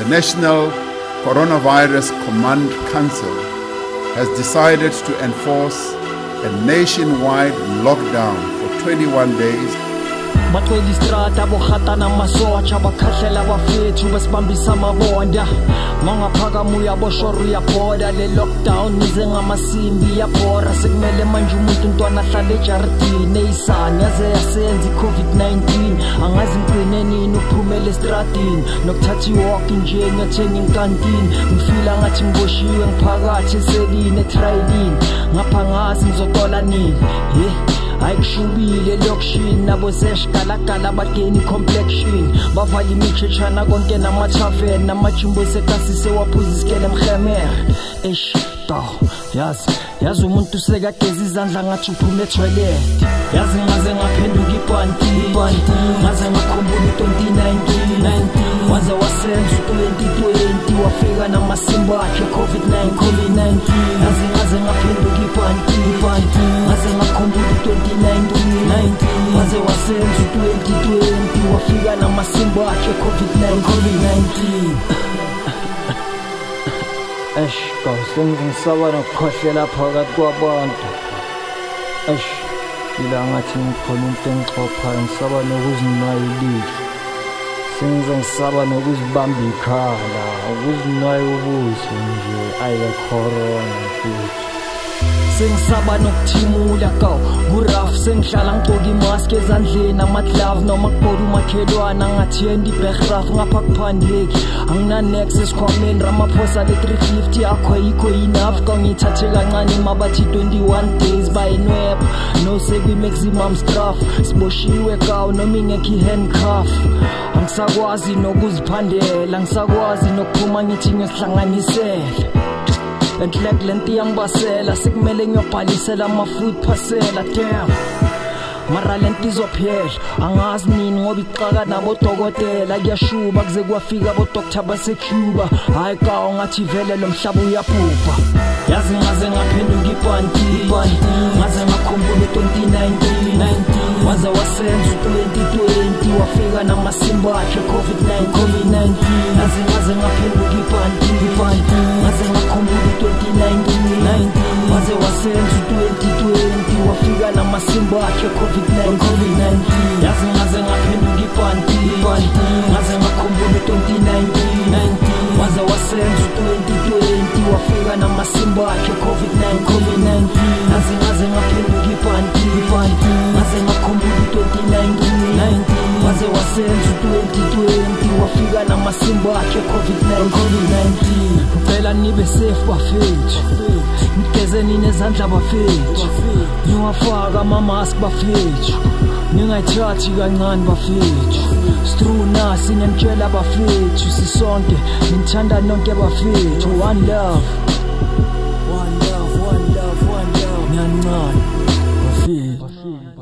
The National Coronavirus Command Council has decided to enforce a nationwide lockdown for 21 days. Batweli strata bohata na masocha bakhahlela bafethu basibambisa mabonda mangaphakamuya boshoru ya border le lockdown nize ngamasimbi ya bora sekumele manje umuntu ntwana ahlale ejaridini eyisani yaze yasenza i-COVID-19 angazi ngigcine nini ukuphumela estradini nokuthatha i-walk nje ngiyathenga inkantini ngifila ngathi ngiboshiwe ngiphakathi eselini etrayelini ngapha ngazi ngizotola nini ayikushubile lokshini nabo seshigalagala bageni complexion bavala imichetshana konke namathaveni namajimbo esekasise waphuza isikele mhemer yazi umuntu sekageza izandla ngathi uphuma etoilet yazi ngaze ngaphenduka ipanti ngaze ngakhumbula u-2019 waze wasenza u-2020 wafika namasimba akhe COVID-19 yazi ngaze ngaphenduka ipanti ngaze ngakhumbula u-2019 waze wasenza u-2020 wafika namasimba akhe COVID-19 sengisaba nokukhohlela phakathi kwabantu ngila ngathi ngikhona into engixhophayo ngisaba nokuzinwayelisa sengisaba nokuzibamba ikhala ukuzinwaya ubuso nje ayike-corona futhi sengisaba nokuthimula kawu kuraf sengihlala ngigcoka imaski ezandleni amaglove noma kubhora umakhelwana ngathiyendi ibehraf ngapha kuphandleki anginanex esikhwameni ramaphosa le-350 akho ayikho enough kangiyithathe kancane mabathi 21 days bayinweba nosekwi-maximum straff siboshiwe kawu noma ingekho i-handcuff angisakwazi nokuziphandela angisakwazi nokuphuma ngithi ngisihlanganisele enhlek lenti yangibasela sekumele ngiyobhalisela ama-food phasela damn mara lenti izophela angazi nini ngoba ixaka nabodokotela kuyashuba kuze kwafika abodoktar basecuba hayi kawo ngathi vele lo mhlaba uyabhubha yazi ngaze ngaphenduka ipanti ngaze ngakhumbula u-2019 waze wasenza u-2020 wafika namasimba akhe COVID-19 yazi ngaze ngaphenduka ipanti ngaze ngakhumbula u-2019 waze wasenza u-2020 wafika namasimba akhe COVID-19 yazi ngaze ngaphenduka ipanti ngaze ngakhumbula u-2019 waze wasenza u-2020 wafika namasimba akhe COVID-19 yazi ngaze ngaphenduka ipanti ngaze ngakhumbula u-2019 waze wasenza u-2020 wafika namasimba akhe COVID-19 ngicela nibe safe bafethu nigezeni nezandla bafethu ningafaka amamaski bafethu ningayithathi kancane bafethu stru nasi ngiyanitshela bafethu sisonke ngithanda nonke bafethu one love ngiyancane bafethu